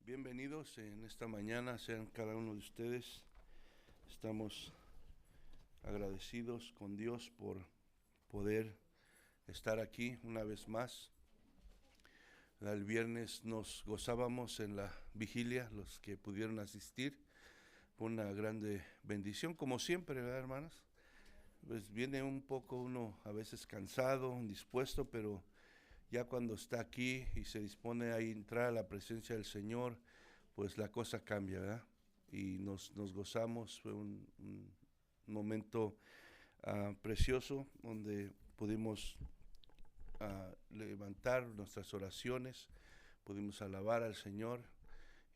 Bienvenidos en esta mañana, sean cada uno de ustedes. Estamos agradecidos con Dios por poder estar aquí una vez más. El viernes nos gozábamos en la vigilia, los que pudieron asistir. Fue una grande bendición, como siempre, ¿verdad, hermanas? Pues viene un poco uno a veces cansado, indispuesto, pero ya cuando está aquí y se dispone a entrar a la presencia del Señor, pues la cosa cambia, ¿verdad? Y nos gozamos, fue un momento precioso donde pudimos levantar nuestras oraciones, pudimos alabar al Señor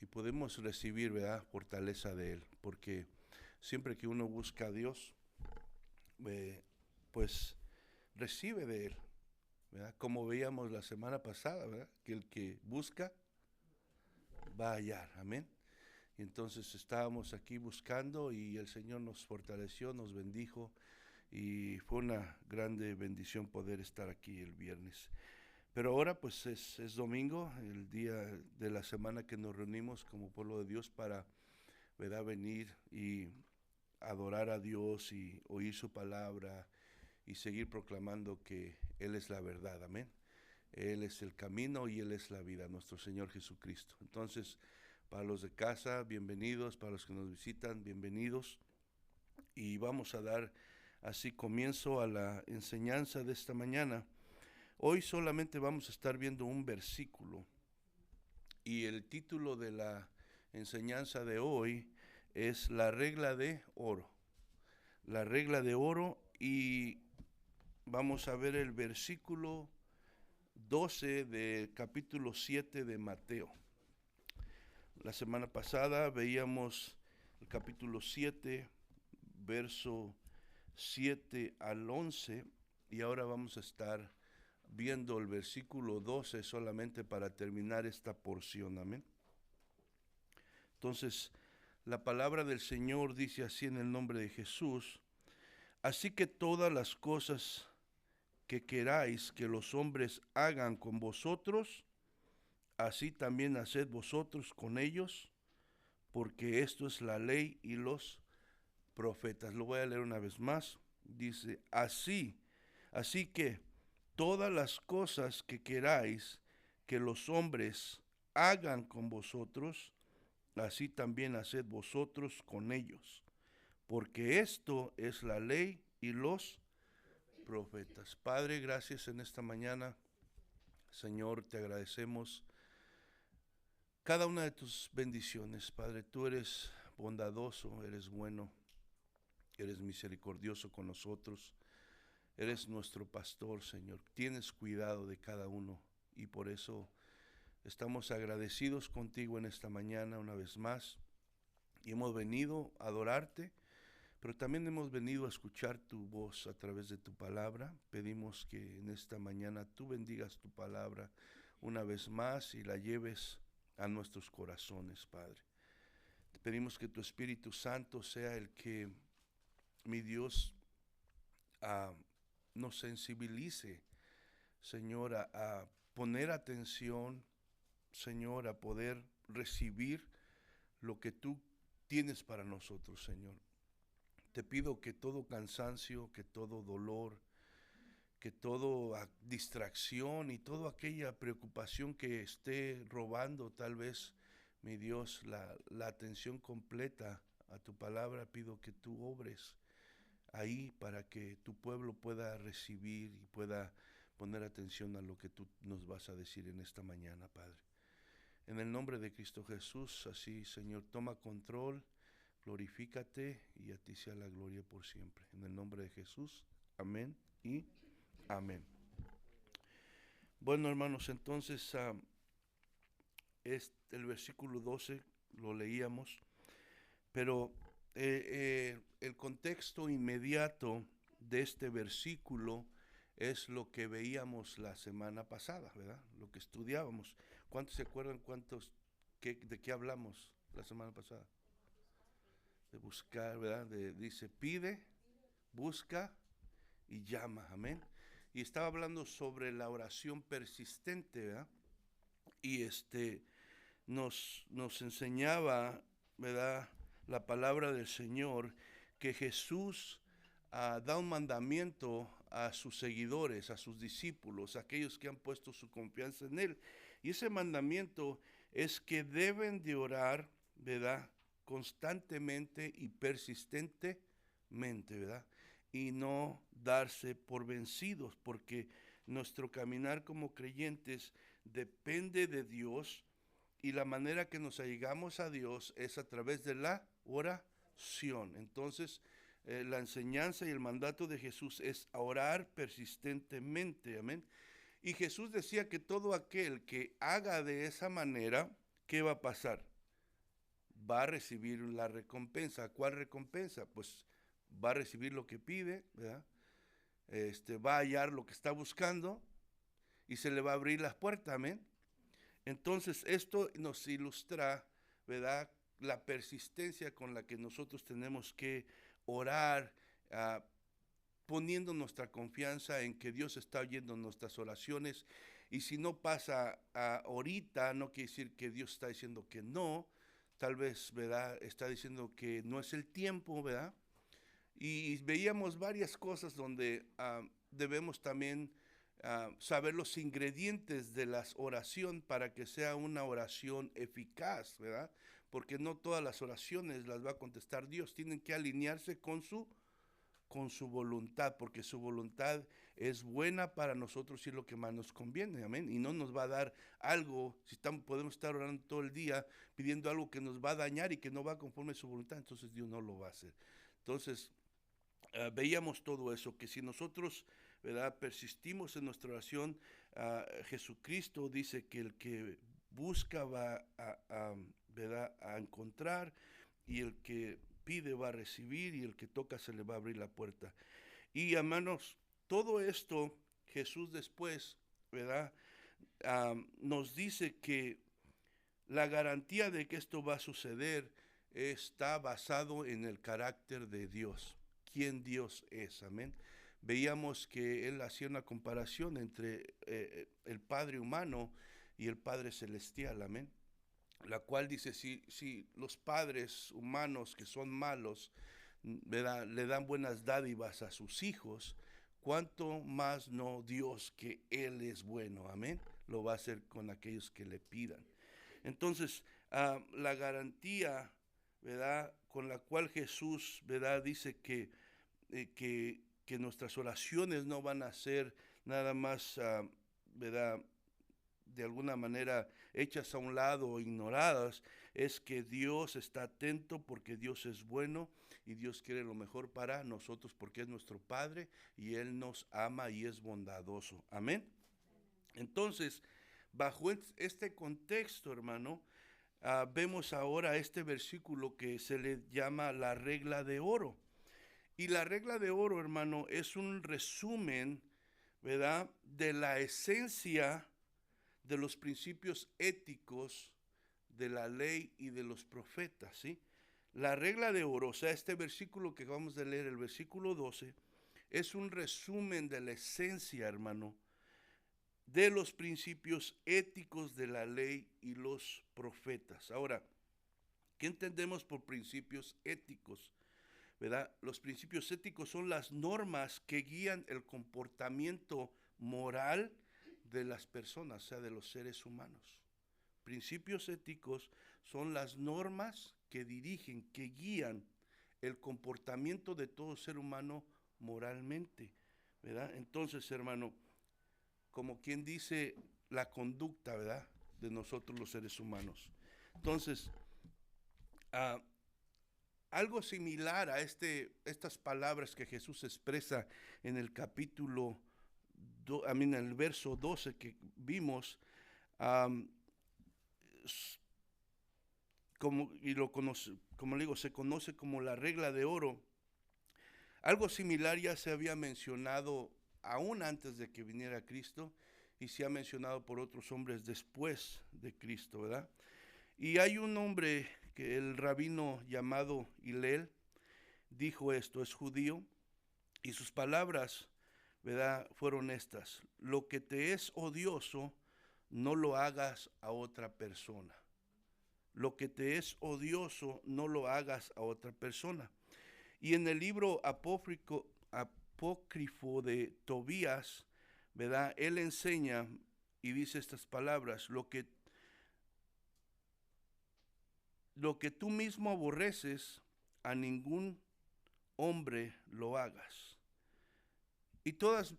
y pudimos recibir, ¿verdad?, fortaleza de Él, porque siempre que uno busca a Dios, pues recibe de Él, ¿verdad? Como veíamos la semana pasada, ¿verdad?, que el que busca va a hallar, amén. Y entonces estábamos aquí buscando y el Señor nos fortaleció, nos bendijo y fue una grande bendición poder estar aquí el viernes. Pero ahora pues es domingo, el día de la semana que nos reunimos como pueblo de Dios para, ¿verdad?, venir y adorar a Dios y oír su palabra y seguir proclamando que Él es la verdad, amén. Él es el camino y Él es la vida, nuestro Señor Jesucristo. Entonces, para los de casa, bienvenidos, para los que nos visitan, bienvenidos. Y vamos a dar así comienzo a la enseñanza de esta mañana. Hoy solamente vamos a estar viendo un versículo y el título de la enseñanza de hoy es la regla de oro. La regla de oro, y vamos a ver el versículo 12 del capítulo 7 de Mateo. La semana pasada veíamos el capítulo 7, verso 7 al 11, y ahora vamos a estar viendo el versículo 12 solamente para terminar esta porción, amén. Entonces, la palabra del Señor dice así en el nombre de Jesús: así que todas las cosas que queráis que los hombres hagan con vosotros, así también haced vosotros con ellos, porque esto es la ley y los profetas. Lo voy a leer una vez más. Dice, así que todas las cosas que queráis que los hombres hagan con vosotros, así también haced vosotros con ellos, porque esto es la ley y los profetas. Padre, gracias en esta mañana. Señor, te agradecemos cada una de tus bendiciones. Padre, tú eres bondadoso, eres bueno, eres misericordioso con nosotros, eres nuestro pastor, Señor. Tienes cuidado de cada uno y por eso estamos agradecidos contigo en esta mañana una vez más, y hemos venido a adorarte, pero también hemos venido a escuchar tu voz a través de tu palabra. Pedimos que en esta mañana tú bendigas tu palabra una vez más y la lleves a nuestros corazones, Padre. Te pedimos que tu Espíritu Santo sea el que, mi Dios, nos sensibilice, Señor, a poner atención, Señor, a poder recibir lo que tú tienes para nosotros, Señor. Te pido que todo cansancio, que todo dolor, que toda distracción y toda aquella preocupación que esté robando tal vez, mi Dios, la atención completa a tu palabra, pido que tú obres ahí para que tu pueblo pueda recibir y pueda poner atención a lo que tú nos vas a decir en esta mañana, Padre. En el nombre de Cristo Jesús, así, Señor, toma control, glorifícate y a ti sea la gloria por siempre. En el nombre de Jesús, amén y amén. Bueno, hermanos, entonces el versículo 12 lo leíamos, pero el contexto inmediato de este versículo es lo que veíamos la semana pasada, ¿verdad? Lo que estudiábamos. ¿Cuántos se acuerdan de qué hablamos la semana pasada? De buscar, ¿verdad? Dice, pide, busca y llama, amén. Y estaba hablando sobre la oración persistente, ¿verdad? Y nos enseñaba, ¿verdad?, la palabra del Señor, que Jesús da un mandamiento a sus seguidores, a sus discípulos, a aquellos que han puesto su confianza en Él. Y ese mandamiento es que deben de orar, ¿verdad?, constantemente y persistentemente, ¿verdad? Y no darse por vencidos, porque nuestro caminar como creyentes depende de Dios, y la manera que nos allegamos a Dios es a través de la oración. Entonces, la enseñanza y el mandato de Jesús es orar persistentemente, amén. Y Jesús decía que todo aquel que haga de esa manera, ¿qué va a pasar? Va a recibir la recompensa. ¿Cuál recompensa? Pues va a recibir lo que pide, ¿verdad? Va a hallar lo que está buscando y se le va a abrir las puertas, amén. Entonces, esto nos ilustra, ¿verdad?, la persistencia con la que nosotros tenemos que orar, poniendo nuestra confianza en que Dios está oyendo nuestras oraciones. Y si no pasa ahorita, no quiere decir que Dios está diciendo que no, tal vez, ¿verdad?, está diciendo que no es el tiempo, ¿verdad? Y veíamos varias cosas donde debemos también saber los ingredientes de la oración para que sea una oración eficaz, ¿verdad? Porque no todas las oraciones las va a contestar Dios, tienen que alinearse con su voluntad, porque su voluntad es buena para nosotros y es lo que más nos conviene, amén. Y no nos va a dar algo, si podemos estar orando todo el día pidiendo algo que nos va a dañar y que no va conforme a su voluntad, entonces Dios no lo va a hacer. Entonces, veíamos todo eso, que si nosotros, ¿verdad?, persistimos en nuestra oración, Jesucristo dice que el que busca va ¿verdad?, a encontrar, y el que pide va a recibir, y el que toca se le va a abrir la puerta. Y hermanos, todo esto Jesús después, ¿verdad?, nos dice que la garantía de que esto va a suceder está basado en el carácter de Dios, quién Dios es, amén. Veíamos que él hacía una comparación entre el Padre humano y el Padre celestial, amén. La cual dice, si los padres humanos que son malos, ¿verdad?, le dan buenas dádivas a sus hijos, ¿cuánto más no Dios, que Él es bueno, amén, lo va a hacer con aquellos que le pidan? Entonces, la garantía, ¿verdad?, con la cual Jesús, ¿verdad?, dice que nuestras oraciones no van a ser nada más, ¿verdad?, de alguna manera hechas a un lado o ignoradas, es que Dios está atento, porque Dios es bueno y Dios quiere lo mejor para nosotros, porque es nuestro Padre y Él nos ama y es bondadoso. Amén. Entonces, bajo este contexto, hermano, vemos ahora este versículo que se le llama la regla de oro. Y la regla de oro, hermano, es un resumen, ¿verdad?, de la esencia de los principios éticos de la ley y de los profetas, ¿sí? La regla de oro, o sea, este versículo que acabamos de leer, el versículo 12, es un resumen de la esencia, hermano, de los principios éticos de la ley y los profetas. Ahora, ¿qué entendemos por principios éticos? ¿Verdad? Los principios éticos son las normas que guían el comportamiento moral de las personas, o sea, de los seres humanos. Principios éticos son las normas que dirigen, que guían el comportamiento de todo ser humano moralmente, ¿verdad? Entonces, hermano, como quien dice, la conducta, ¿verdad?, de nosotros los seres humanos. Entonces, algo similar a estas palabras que Jesús expresa en el capítulo, en el verso 12 que vimos, como le digo, se conoce como la regla de oro. Algo similar ya se había mencionado aún antes de que viniera Cristo, y se ha mencionado por otros hombres después de Cristo, ¿verdad? Y hay un hombre, que el rabino llamado Hillel, dijo esto, es judío, y sus palabras, ¿verdad?, fueron estas: lo que te es odioso, no lo hagas a otra persona. lo que te es odioso, no lo hagas a otra persona. Y en el libro apócrifo de Tobías, ¿verdad? Él enseña y dice estas palabras: lo que tú mismo aborreces, a ningún hombre lo hagas. Y todas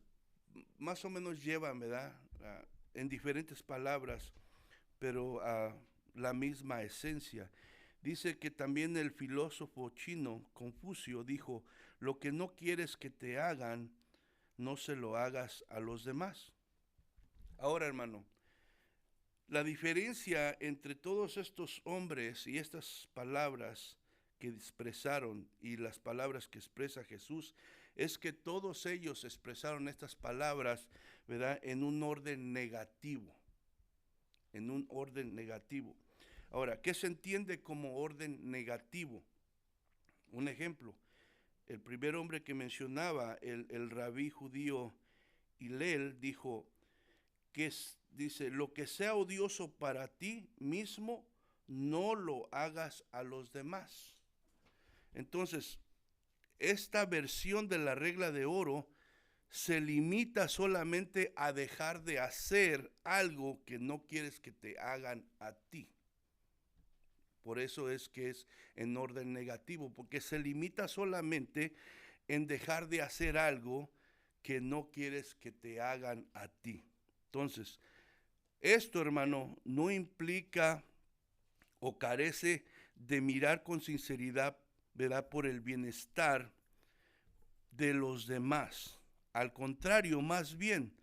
más o menos llevan, ¿verdad? En diferentes palabras, pero la misma esencia. Dice que también el filósofo chino Confucio dijo: lo que no quieres que te hagan, no se lo hagas a los demás. Ahora, hermano, la diferencia entre todos estos hombres y estas palabras que expresaron y las palabras que expresa Jesús es que todos ellos expresaron estas palabras, ¿verdad?, en un orden negativo, en un orden negativo. Ahora, ¿qué se entiende como orden negativo? Un ejemplo: el primer hombre que mencionaba, el rabí judío Hillel, dijo que dice: lo que sea odioso para ti mismo, no lo hagas a los demás. Entonces, esta versión de la regla de oro se limita solamente a dejar de hacer algo que no quieres que te hagan a ti. Por eso es que es en orden negativo, porque se limita solamente en dejar de hacer algo que no quieres que te hagan a ti. Entonces, esto, hermano, no implica o carece de mirar con sinceridad, ¿verdad?, por el bienestar de los demás. Al contrario, más bien,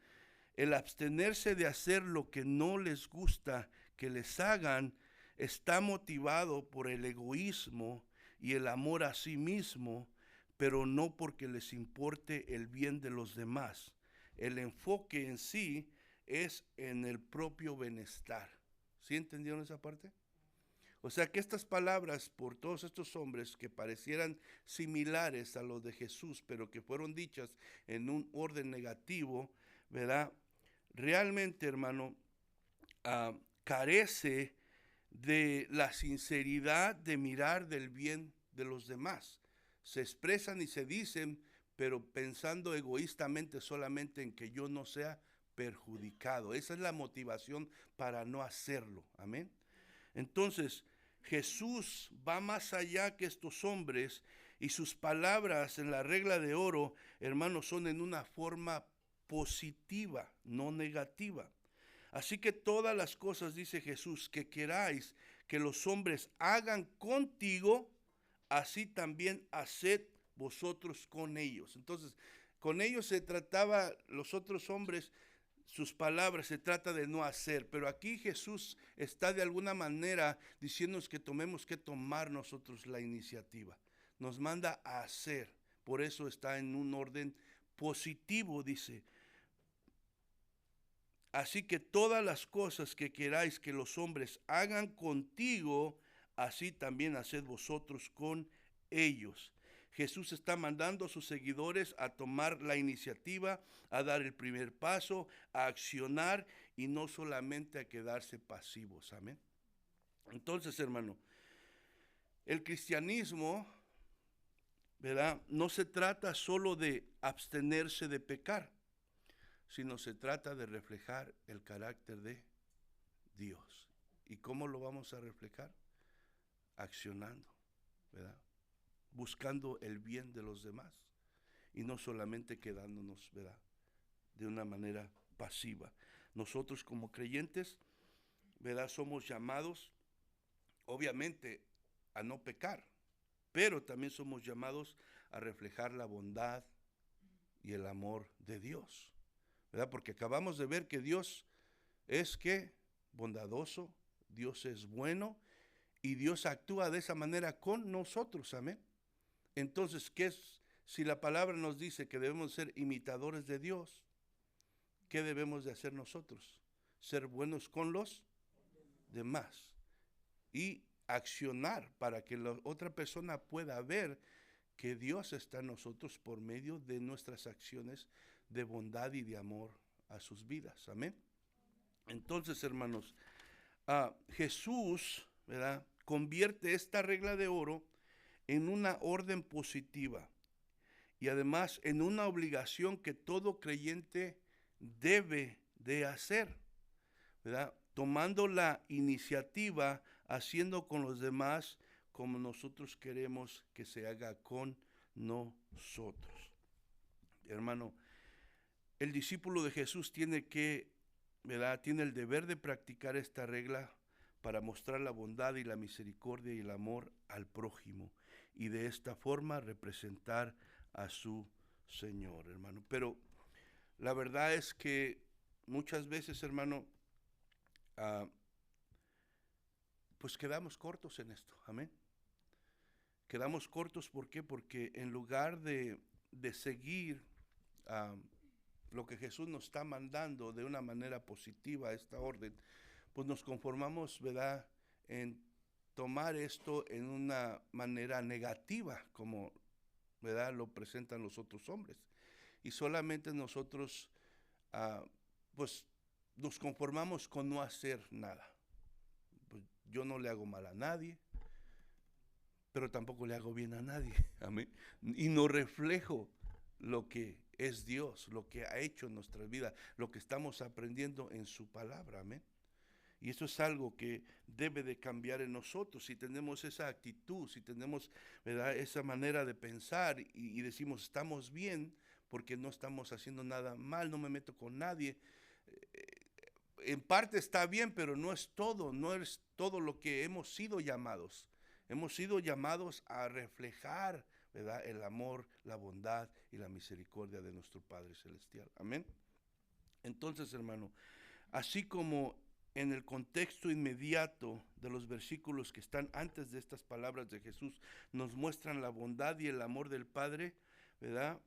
el abstenerse de hacer lo que no les gusta que les hagan está motivado por el egoísmo y el amor a sí mismo, pero no porque les importe el bien de los demás. El enfoque en sí es en el propio bienestar. ¿Sí entendieron esa parte? O sea que estas palabras por todos estos hombres que parecieran similares a los de Jesús, pero que fueron dichas en un orden negativo, ¿verdad? Realmente, hermano, carece de la sinceridad de mirar del bien de los demás. Se expresan y se dicen, pero pensando egoístamente solamente en que yo no sea perjudicado. Esa es la motivación para no hacerlo. Amén. Entonces, Jesús va más allá que estos hombres, y sus palabras en la regla de oro, hermanos, son en una forma positiva, no negativa. Así que todas las cosas, dice Jesús, que queráis que los hombres hagan contigo, así también haced vosotros con ellos. Entonces, con ellos se trataba, los otros hombres, sus palabras, se trata de no hacer, pero aquí Jesús está de alguna manera diciéndonos que tomemos que tomar nosotros la iniciativa. Nos manda a hacer, por eso está en un orden positivo, dice. Así que todas las cosas que queráis que los hombres hagan contigo, así también haced vosotros con ellos. Jesús está mandando a sus seguidores a tomar la iniciativa, a dar el primer paso, a accionar y no solamente a quedarse pasivos. Amén. Entonces, hermano, el cristianismo, ¿verdad?, no se trata solo de abstenerse de pecar, sino se trata de reflejar el carácter de Dios. ¿Y cómo lo vamos a reflejar? Accionando, ¿verdad?, buscando el bien de los demás y no solamente quedándonos, ¿verdad?, de una manera pasiva. Nosotros como creyentes, ¿verdad?, somos llamados, obviamente, a no pecar, pero también somos llamados a reflejar la bondad y el amor de Dios, ¿verdad? Porque acabamos de ver que Dios es que bondadoso, Dios es bueno y Dios actúa de esa manera con nosotros. Amén. Entonces, ¿qué es? Si la palabra nos dice que debemos ser imitadores de Dios, ¿qué debemos de hacer nosotros? Ser buenos con los demás y accionar para que la otra persona pueda ver que Dios está en nosotros por medio de nuestras acciones de bondad y de amor a sus vidas. Amén. Entonces, hermanos, Jesús, ¿verdad?, convierte esta regla de oro en una orden positiva y además en una obligación que todo creyente debe de hacer, ¿verdad?, tomando la iniciativa, haciendo con los demás como nosotros queremos que se haga con nosotros. Hermano, el discípulo de Jesús tiene que, ¿verdad?, tiene el deber de practicar esta regla para mostrar la bondad y la misericordia y el amor al prójimo y de esta forma representar a su Señor, hermano. Pero la verdad es que muchas veces, hermano, pues quedamos cortos en esto, amén. Quedamos cortos, ¿por qué? Porque en lugar de seguir lo que Jesús nos está mandando de una manera positiva, esta orden, pues nos conformamos, ¿verdad?, en tomar esto en una manera negativa, como, ¿verdad?, lo presentan los otros hombres. Y solamente nosotros, pues, nos conformamos con no hacer nada. Pues yo no le hago mal a nadie, pero tampoco le hago bien a nadie, amén. Y no reflejo lo que es Dios, lo que ha hecho en nuestra vida, lo que estamos aprendiendo en su palabra, amén. Y eso es algo que debe de cambiar en nosotros. Si tenemos esa actitud, si tenemos, ¿verdad?, esa manera de pensar y decimos estamos bien porque no estamos haciendo nada mal, no me meto con nadie, en parte está bien, pero no es todo, no es todo lo que hemos sido llamados. Hemos sido llamados a reflejar, ¿verdad?, el amor, la bondad y la misericordia de nuestro Padre Celestial. Amén. Entonces, hermano, así como en el contexto inmediato de los versículos que están antes de estas palabras de Jesús nos muestran la bondad y el amor del Padre, ¿verdad?,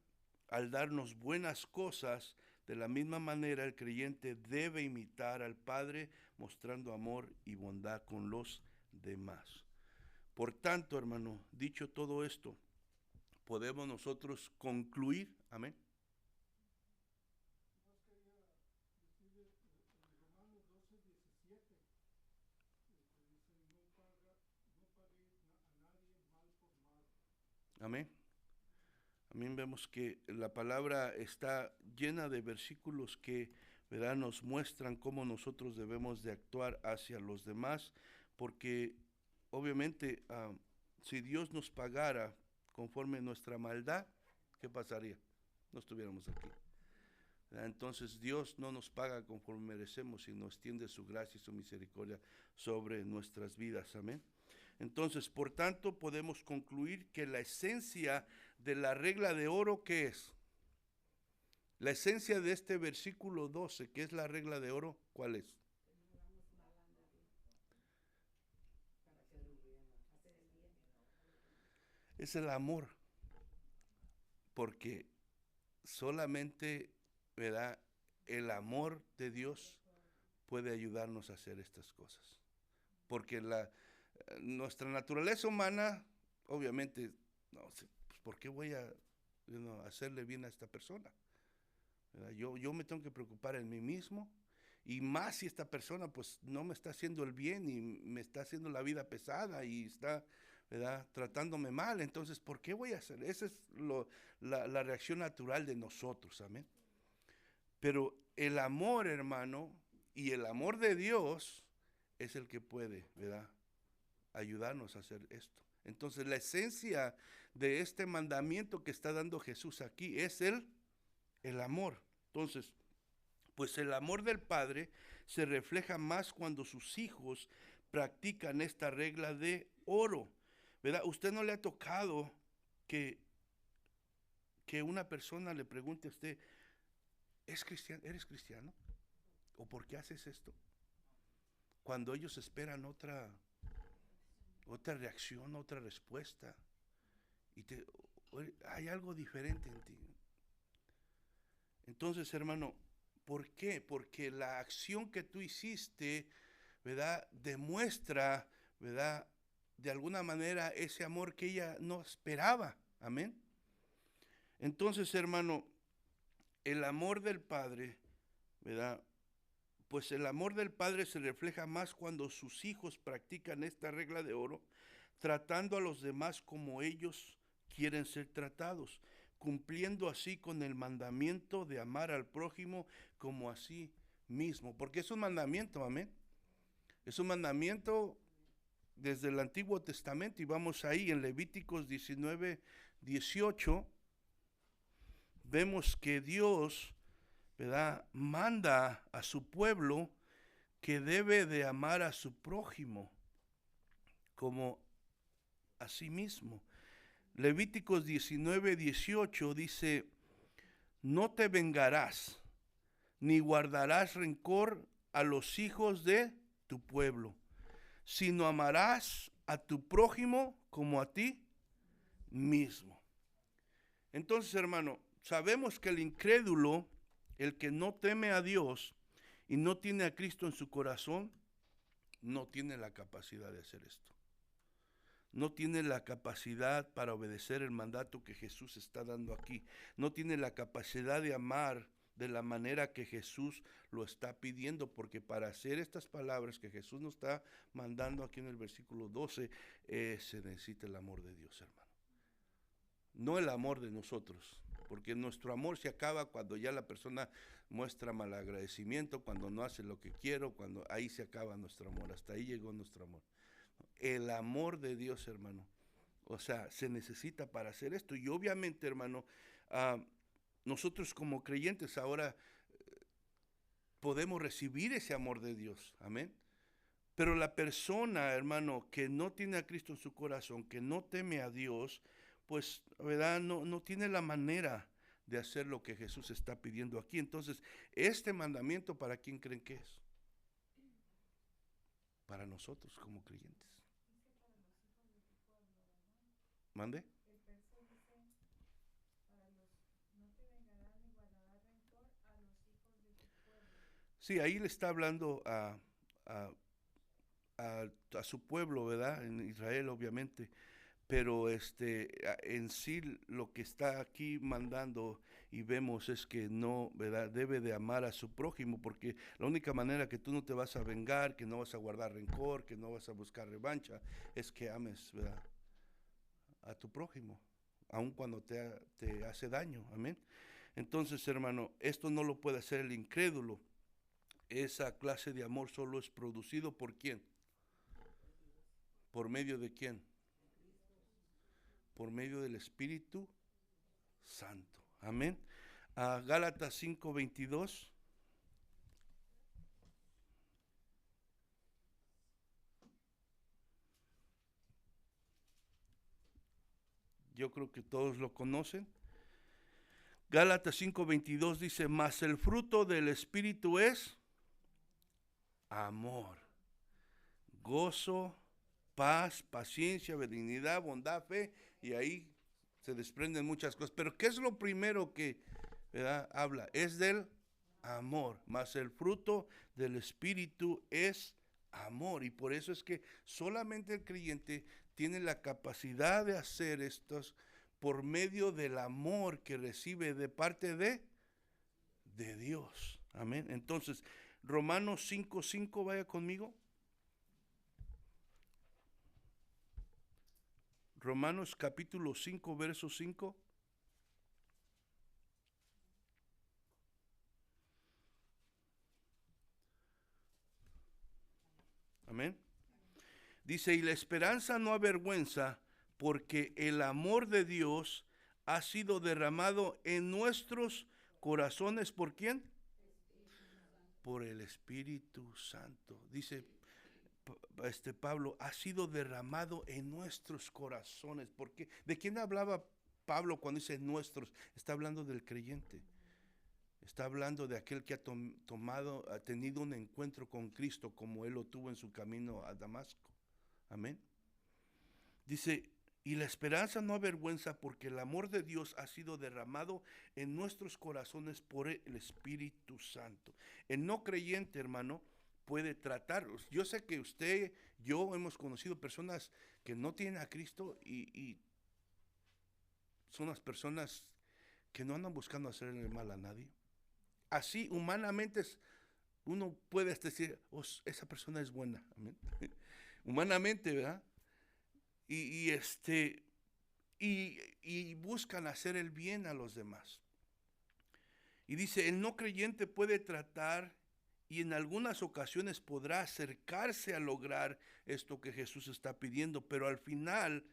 al darnos buenas cosas, de la misma manera el creyente debe imitar al Padre mostrando amor y bondad con los demás. Por tanto, hermano, dicho todo esto, podemos nosotros concluir, amén. Amén. Amén. Vemos que la palabra está llena de versículos que, ¿verdad?, nos muestran cómo nosotros debemos de actuar hacia los demás, porque obviamente si Dios nos pagara conforme nuestra maldad, ¿qué pasaría? No estuviéramos aquí. Entonces Dios no nos paga conforme merecemos, sino extiende su gracia y su misericordia sobre nuestras vidas. Amén. Entonces, por tanto, podemos concluir que la esencia de la regla de oro, ¿qué es? La esencia de este versículo 12, que es la regla de oro, ¿cuál es? Es el amor, porque solamente, ¿verdad?, el amor de Dios puede ayudarnos a hacer estas cosas. Porque nuestra naturaleza humana, obviamente, no, pues, ¿por qué voy a hacerle bien a esta persona? Yo me tengo que preocupar en mí mismo, y más si esta persona pues no me está haciendo el bien y me está haciendo la vida pesada y está, ¿verdad?, tratándome mal. Entonces, ¿por qué voy a hacer? Esa es la reacción natural de nosotros, amén. Pero el amor, hermano, y el amor de Dios es el que puede, ¿verdad?, ayudarnos a hacer esto. Entonces, la esencia de este mandamiento que está dando Jesús aquí es el amor. Entonces, pues el amor del Padre se refleja más cuando sus hijos practican esta regla de oro, ¿verdad? ¿Usted no le ha tocado que una persona le pregunte a usted, ¿eres cristiano? ¿O por qué haces esto? Cuando ellos esperan otra reacción, otra respuesta, y hay algo diferente en ti. Entonces, hermano, ¿por qué? Porque la acción que tú hiciste, ¿verdad?, demuestra, ¿verdad?, de alguna manera ese amor que ella no esperaba. Amén. Entonces, hermano, el amor del Padre, ¿verdad?, pues el amor del Padre se refleja más cuando sus hijos practican esta regla de oro, tratando a los demás como ellos quieren ser tratados, cumpliendo así con el mandamiento de amar al prójimo como a sí mismo, porque es un mandamiento, amén. Es un mandamiento desde el Antiguo Testamento, y vamos ahí en Levíticos 19:18, vemos que Dios, ¿verdad?, manda a su pueblo que debe de amar a su prójimo como a sí mismo. Levíticos 19:18 dice: no te vengarás, ni guardarás rencor a los hijos de tu pueblo, sino amarás a tu prójimo como a ti mismo. Entonces, hermano, sabemos que el incrédulo, el que no teme a Dios y no tiene a Cristo en su corazón, no tiene la capacidad de hacer esto. No tiene la capacidad para obedecer el mandato que Jesús está dando aquí. No tiene la capacidad de amar de la manera que Jesús lo está pidiendo, porque para hacer estas palabras que Jesús nos está mandando aquí en el versículo 12, se necesita el amor de Dios, hermano. No el amor de nosotros, porque nuestro amor se acaba cuando ya la persona muestra malagradecimiento, cuando no hace lo que quiero, cuando ahí se acaba nuestro amor, hasta ahí llegó nuestro amor. El amor de Dios, hermano, o sea, se necesita para hacer esto. Y obviamente, hermano, nosotros como creyentes ahora podemos recibir ese amor de Dios, amén. Pero la persona, hermano, que no tiene a Cristo en su corazón, que no teme a Dios, pues, ¿verdad?, no tiene la manera de hacer lo que Jesús está pidiendo aquí. Entonces, este mandamiento, ¿para quién creen que es? Para nosotros como creyentes. ¿Mande? Sí, ahí le está hablando a, a su pueblo, ¿verdad? En Israel, obviamente. Pero en sí lo que está aquí mandando y vemos es que no, ¿verdad?, debe de amar a su prójimo, porque la única manera que tú no te vas a vengar, que no vas a guardar rencor, que no vas a buscar revancha, es que ames, ¿verdad?, a tu prójimo, aun cuando te hace daño, amén. Entonces, hermano, esto no lo puede hacer el incrédulo. Esa clase de amor solo es producido ¿por quién? ¿Por medio de quién? Por medio del Espíritu Santo. Amén. Gálatas 5:22. Yo creo que todos lo conocen. Gálatas 5:22 dice: mas el fruto del Espíritu es amor, gozo, paz, paciencia, benignidad, bondad, fe, y ahí se desprenden muchas cosas. Pero ¿qué es lo primero que, ¿verdad?, habla? Es del amor, mas el fruto del Espíritu es amor. Y por eso es que solamente el creyente tiene la capacidad de hacer estos por medio del amor que recibe de parte de Dios. Amén. Entonces, Romanos 5:5, vaya conmigo. Romanos capítulo 5, verso 5. Amén. Dice: y la esperanza no avergüenza, porque el amor de Dios ha sido derramado en nuestros corazones. ¿Por quién? Por el Espíritu Santo. Dice Pablo, ha sido derramado en nuestros corazones. Porque ¿de quién hablaba Pablo cuando dice nuestros? Está hablando del creyente. Está hablando de aquel que ha tenido un encuentro con Cristo como él lo tuvo en su camino a Damasco. Amén. Dice: y la esperanza no avergüenza, porque el amor de Dios ha sido derramado en nuestros corazones por el Espíritu Santo. El no creyente, hermano, puede tratar. Yo sé que usted, yo hemos conocido personas que no tienen a Cristo y son las personas que no andan buscando hacerle mal a nadie. Así humanamente uno puede hasta decir, oh, esa persona es buena, amén. Humanamente, ¿verdad? Y, y buscan hacer el bien a los demás. Y dice, el no creyente puede tratar y en algunas ocasiones podrá acercarse a lograr esto que Jesús está pidiendo, pero al final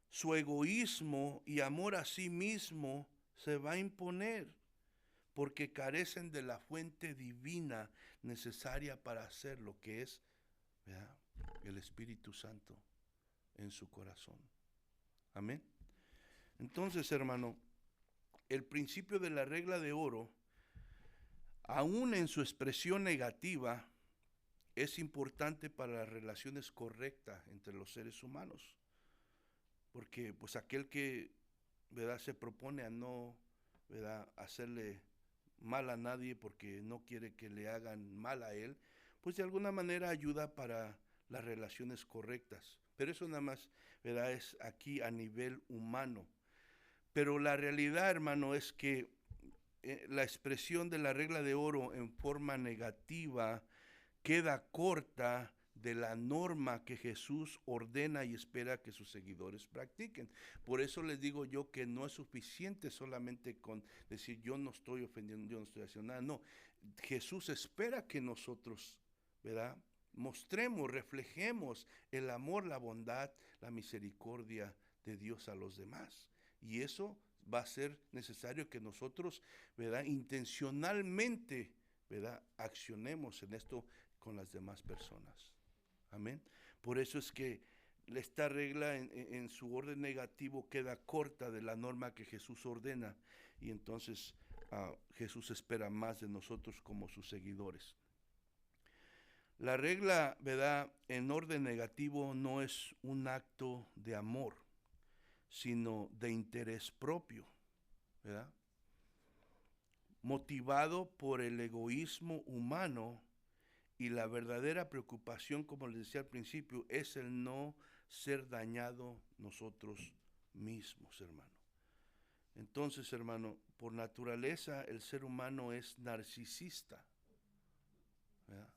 su egoísmo y amor a sí mismo se va a imponer porque carecen de la fuente divina necesaria para hacer lo que es, ¿verdad?, el Espíritu Santo en su corazón. Amén. Entonces, hermano, el principio de la regla de oro, aún en su expresión negativa, es importante para las relaciones correctas entre los seres humanos. Porque pues aquel que, ¿verdad?, se propone a no, ¿verdad?, hacerle mal a nadie porque no quiere que le hagan mal a él, pues de alguna manera ayuda para las relaciones correctas. Pero eso nada más, ¿verdad?, es aquí a nivel humano. Pero la realidad, hermano, es que la expresión de la regla de oro en forma negativa queda corta de la norma que Jesús ordena y espera que sus seguidores practiquen. Por eso les digo yo que no es suficiente solamente con decir yo no estoy ofendiendo, yo no estoy haciendo nada. No, Jesús espera que nosotros, ¿verdad?, mostremos, reflejemos el amor, la bondad, la misericordia de Dios a los demás. Y eso va a ser necesario que nosotros, ¿verdad?, intencionalmente, ¿verdad?, accionemos en esto con las demás personas. Amén. Por eso es que esta regla en su orden negativo queda corta de la norma que Jesús ordena, y entonces Jesús espera más de nosotros como sus seguidores. La regla, ¿verdad?, en orden negativo no es un acto de amor, sino de interés propio, ¿verdad?, motivado por el egoísmo humano. Y la verdadera preocupación, como les decía al principio, es el no ser dañado nosotros mismos, hermano. Entonces, hermano, por naturaleza el ser humano es narcisista, ¿verdad?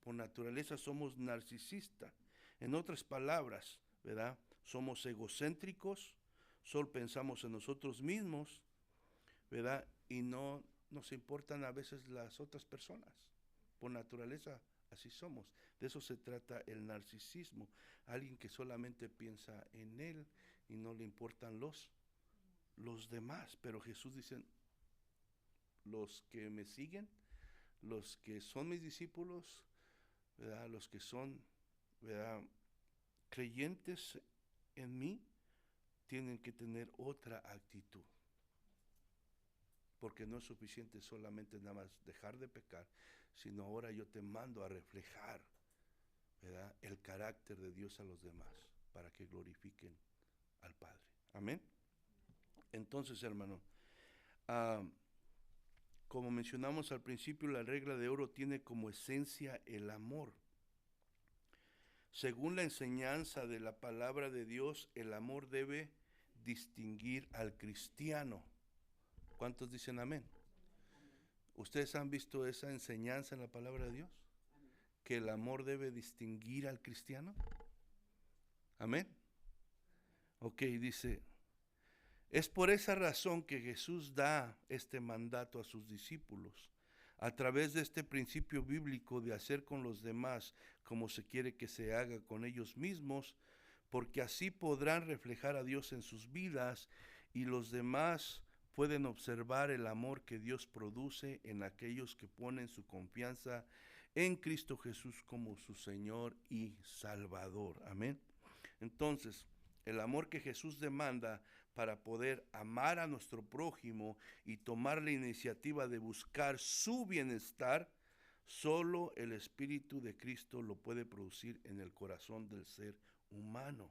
Por naturaleza somos narcisistas. En otras palabras, ¿verdad?, somos egocéntricos, solo pensamos en nosotros mismos, ¿verdad?, y no nos importan a veces las otras personas. Por naturaleza así somos. De eso se trata el narcisismo. Alguien que solamente piensa en él y no le importan los demás. Pero Jesús dice, los que me siguen, los que son mis discípulos, ¿verdad?, los que son, ¿verdad?, creyentes en mí, tienen que tener otra actitud. Porque no es suficiente solamente nada más dejar de pecar, sino ahora yo te mando a reflejar, ¿verdad?, el carácter de Dios a los demás, para que glorifiquen al Padre. Amén. Entonces, hermano, como mencionamos al principio, la regla de oro tiene como esencia el amor. Según la enseñanza de la palabra de Dios, el amor debe distinguir al cristiano. ¿Cuántos dicen amén? ¿Ustedes han visto esa enseñanza en la palabra de Dios? Que el amor debe distinguir al cristiano. Amén. Ok, dice, es por esa razón que Jesús da este mandato a sus discípulos, a través de este principio bíblico de hacer con los demás como se quiere que se haga con ellos mismos, porque así podrán reflejar a Dios en sus vidas y los demás pueden observar el amor que Dios produce en aquellos que ponen su confianza en Cristo Jesús como su Señor y Salvador. Amén. Entonces, el amor que Jesús demanda para poder amar a nuestro prójimo y tomar la iniciativa de buscar su bienestar, solo el Espíritu de Cristo lo puede producir en el corazón del ser humano.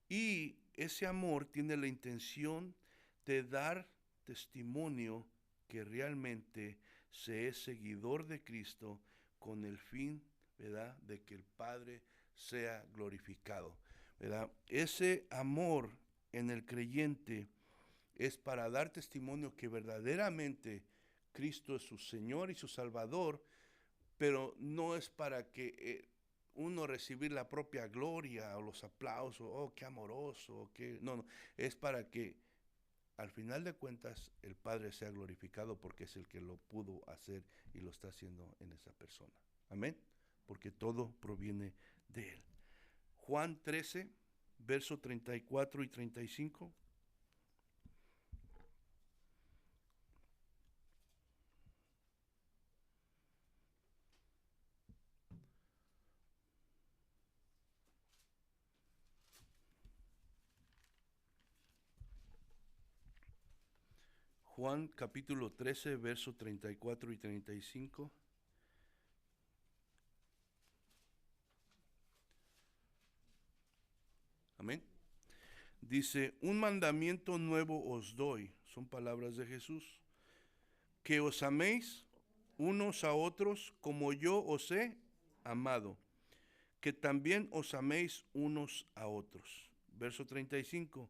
Y ese amor tiene la intención de dar testimonio que realmente se es seguidor de Cristo con el fin, ¿verdad?, de que el Padre sea glorificado, ¿verdad? Ese amor en el creyente es para dar testimonio que verdaderamente Cristo es su Señor y su Salvador, pero no es para que uno recibir la propia gloria o los aplausos, oh, qué amoroso, qué... No, es para que al final de cuentas el Padre sea glorificado porque es el que lo pudo hacer y lo está haciendo en esa persona. Amén. Porque todo proviene de Él. Juan 13, verso 34 y 35. Juan capítulo 13, verso 34 y 35. Amén. Dice, un mandamiento nuevo os doy, son palabras de Jesús, que os améis unos a otros como yo os he amado, que también os améis unos a otros. Verso 35.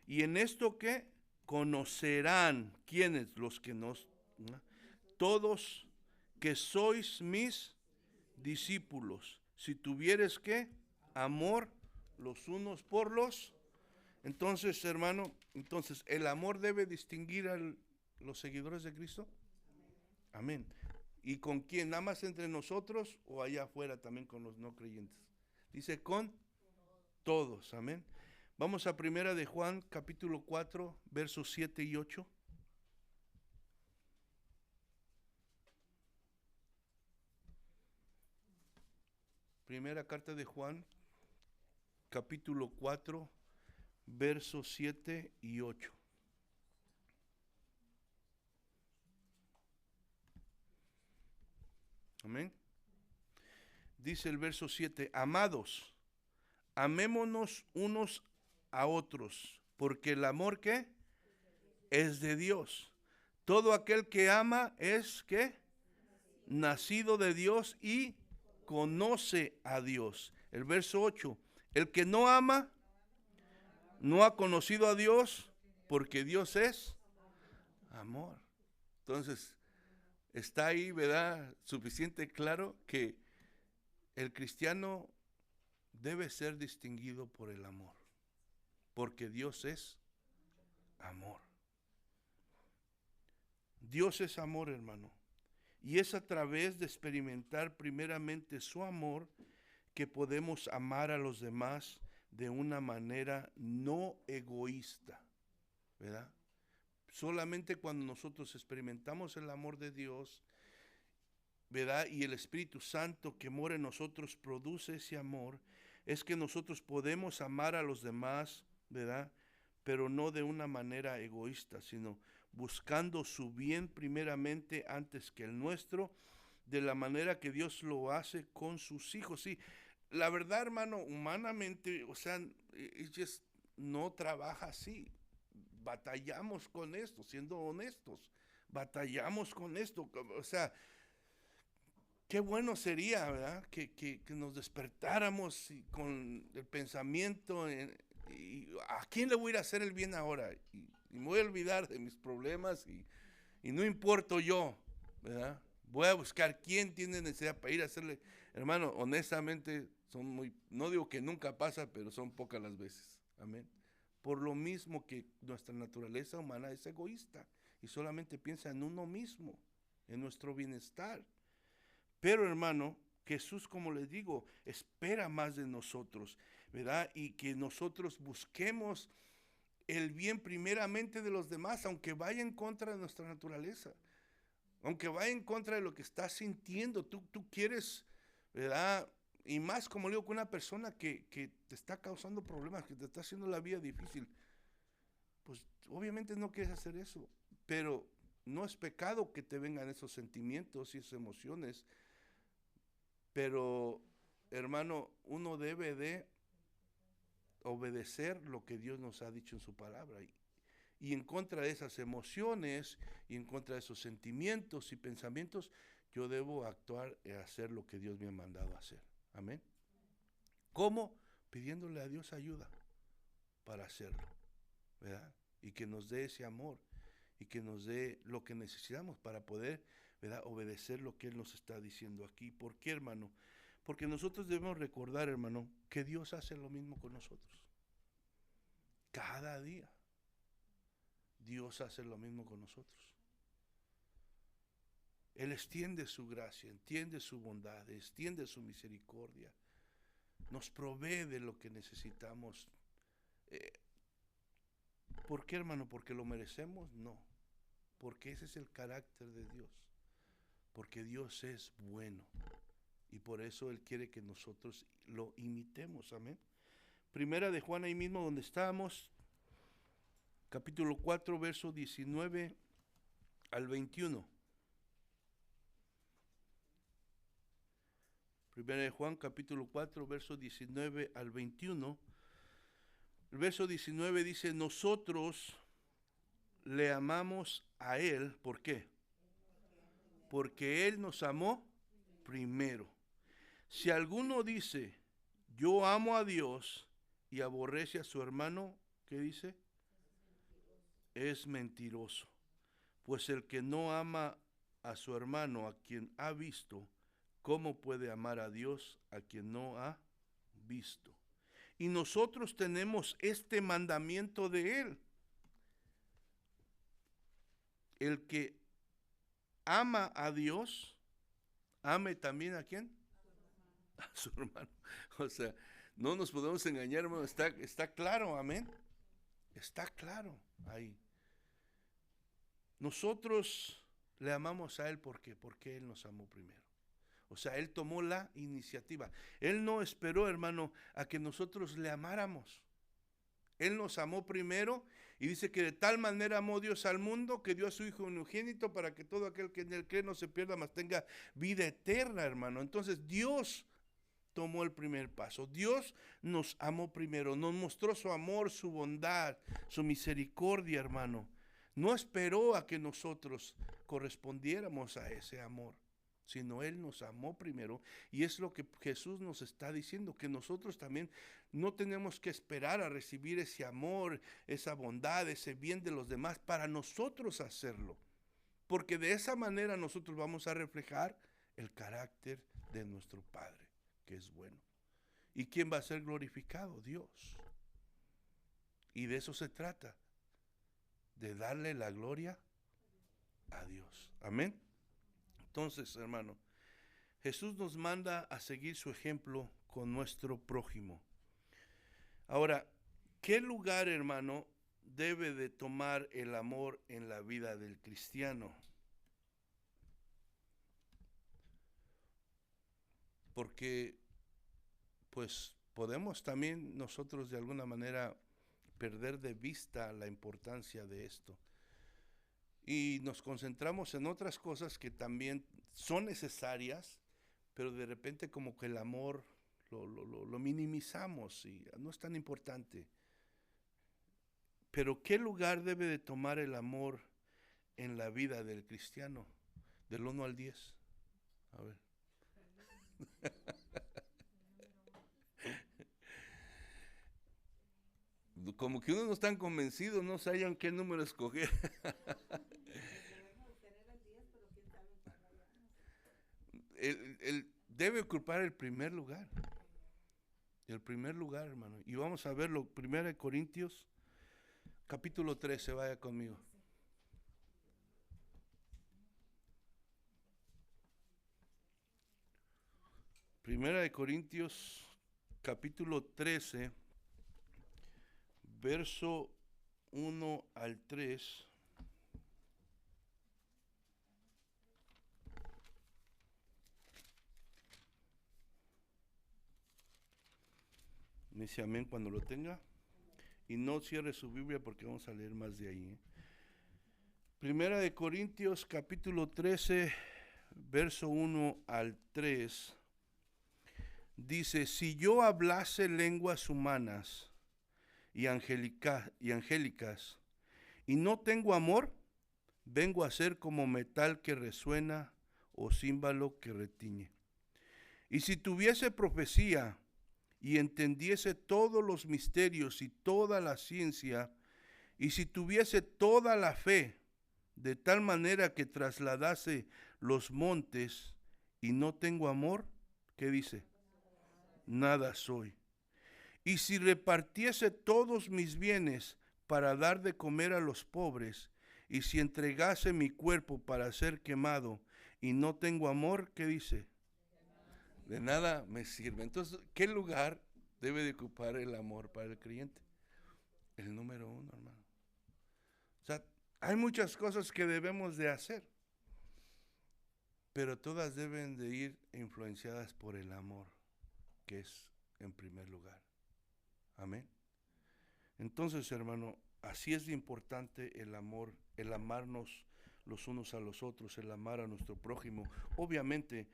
Y en esto que conocerán, ¿quiénes? Los que nos, ¿no? Todos que sois mis discípulos, si tuvieres que amor los unos por los. Entonces, hermano, entonces el amor debe distinguir a los seguidores de Cristo. Amén. ¿Y con quién? ¿Nada más entre nosotros o allá afuera también con los no creyentes? Dice con todos. Amén. Vamos a primera de Juan, capítulo 4, versos 7 y 8. Primera carta de Juan, capítulo 4, versos 7 y 8. Amén. Dice el verso 7, amados, amémonos unos a otros, porque el amor ¿qué? Es de Dios. Todo aquel que ama es ¿qué? Nacido de Dios y conoce a Dios. El verso 8, el que no ama no ha conocido a Dios, porque Dios es amor. Entonces, está ahí, ¿verdad? Suficiente claro que el cristiano debe ser distinguido por el amor, porque Dios es amor. Dios es amor, hermano. Y es a través de experimentar primeramente su amor que podemos amar a los demás de una manera no egoísta, ¿verdad? Solamente cuando nosotros experimentamos el amor de Dios, ¿verdad? Y el Espíritu Santo que mora en nosotros produce ese amor, es que nosotros podemos amar a los demás, ¿verdad? Pero no de una manera egoísta, sino buscando su bien primeramente antes que el nuestro, de la manera que Dios lo hace con sus hijos. Sí, la verdad, hermano, humanamente, o sea, no trabaja así. Batallamos con esto, siendo honestos. Batallamos con esto, o sea, qué bueno sería, ¿verdad? Que nos despertáramos con el pensamiento y ¿a quién le voy a ir a hacer el bien ahora? Y me voy a olvidar de mis problemas y no importo yo, ¿verdad? Voy a buscar quién tiene necesidad para ir a hacerle. Hermano, honestamente, son muy, no digo que nunca pasa, pero son pocas las veces. Amén. Por lo mismo que nuestra naturaleza humana es egoísta y solamente piensa en uno mismo, en nuestro bienestar. Pero hermano, Jesús, como les digo, espera más de nosotros, ¿verdad? Y que nosotros busquemos el bien primeramente de los demás, aunque vaya en contra de nuestra naturaleza, aunque vaya en contra de lo que estás sintiendo, tú quieres, ¿verdad? Y más como le digo, con una persona que te está causando problemas, que te está haciendo la vida difícil, pues obviamente no quieres hacer eso, pero no es pecado que te vengan esos sentimientos y esas emociones. Pero, hermano, uno debe de obedecer lo que Dios nos ha dicho en su palabra. Y en contra de esas emociones y en contra de esos sentimientos y pensamientos, yo debo actuar y hacer lo que Dios me ha mandado a hacer. Amén. ¿Cómo? Pidiéndole a Dios ayuda para hacerlo, ¿verdad? Y que nos dé ese amor y que nos dé lo que necesitamos para poder, ¿verdad?, obedecer lo que Él nos está diciendo aquí. ¿Por qué, hermano? Porque nosotros debemos recordar, hermano, que Dios hace lo mismo con nosotros. Cada día Dios hace lo mismo con nosotros. Él extiende su gracia, extiende su bondad, extiende su misericordia. Nos provee de lo que necesitamos. ¿Por qué, hermano? ¿Porque lo merecemos? No. Porque ese es el carácter de Dios. Porque Dios es bueno. Y por eso Él quiere que nosotros lo imitemos. Amén. Primera de Juan, ahí mismo donde estábamos, capítulo 4, verso 19 al 21. Primera de Juan, capítulo 4, verso 19 al 21. El verso 19 dice: nosotros le amamos a Él. ¿Por qué? Porque Él nos amó primero. Si alguno dice, yo amo a Dios, y aborrece a su hermano, ¿qué dice? Es mentiroso. Pues el que no ama a su hermano, a quien ha visto, ¿cómo puede amar a Dios a quien no ha visto? Y nosotros tenemos este mandamiento de Él. El que ama a Dios, ame también ¿a quién? A su hermano. O sea, no nos podemos engañar, hermano. Está claro, amén. Está claro ahí. Nosotros le amamos a Él, ¿por qué? Porque Él nos amó primero. O sea, Él tomó la iniciativa. Él no esperó, hermano, a que nosotros le amáramos. Él nos amó primero y dice que de tal manera amó Dios al mundo que dio a su Hijo unigénito para que todo aquel que en Él cree no se pierda, mas tenga vida eterna, hermano. Entonces Dios tomó el primer paso. Dios nos amó primero, nos mostró su amor, su bondad, su misericordia, hermano. No esperó a que nosotros correspondiéramos a ese amor, sino Él nos amó primero. Y es lo que Jesús nos está diciendo, que nosotros también no tenemos que esperar a recibir ese amor, esa bondad, ese bien de los demás para nosotros hacerlo. Porque de esa manera nosotros vamos a reflejar el carácter de nuestro Padre, que es bueno. ¿Y quién va a ser glorificado? Dios. Y de eso se trata, de darle la gloria a Dios. Amén. Entonces, hermano, Jesús nos manda a seguir su ejemplo con nuestro prójimo. Ahora, ¿qué lugar, hermano, debe de tomar el amor en la vida del cristiano? Porque, pues, podemos también nosotros de alguna manera perder de vista la importancia de esto. Y nos concentramos en otras cosas que también son necesarias, pero de repente como que el amor lo minimizamos y no es tan importante. Pero ¿qué lugar debe de tomar el amor en la vida del cristiano? Del 1 al 10. A ver. Como que uno no está convencido, no saben qué número escoger. Él debe ocupar el primer lugar. El primer lugar, hermano. Y vamos a verlo, 1 Corintios, capítulo 13, vaya conmigo. Primera de Corintios, capítulo 13, verso 1 al 3. Me dice amén cuando lo tenga. Y no cierre su Biblia porque vamos a leer más de ahí. Primera de Corintios, capítulo 13, verso 1 al 3. Dice: si yo hablase lenguas humanas y angélicas, y no tengo amor, vengo a ser como metal que resuena o címbalo que retiñe. Y si tuviese profecía y entendiese todos los misterios y toda la ciencia, y si tuviese toda la fe, de tal manera que trasladase los montes y no tengo amor, ¿qué dice? Nada soy. Y si repartiese todos mis bienes para dar de comer a los pobres, y si entregase mi cuerpo para ser quemado y no tengo amor, ¿qué dice? De nada me sirve. Entonces, ¿qué lugar debe de ocupar el amor para el creyente? El número uno, hermano. O sea, hay muchas cosas que debemos de hacer, pero todas deben de ir influenciadas por el amor, que es en primer lugar. Amén. Entonces, hermano, así es de importante el amor, el amarnos los unos a los otros, el amar a nuestro prójimo. Obviamente,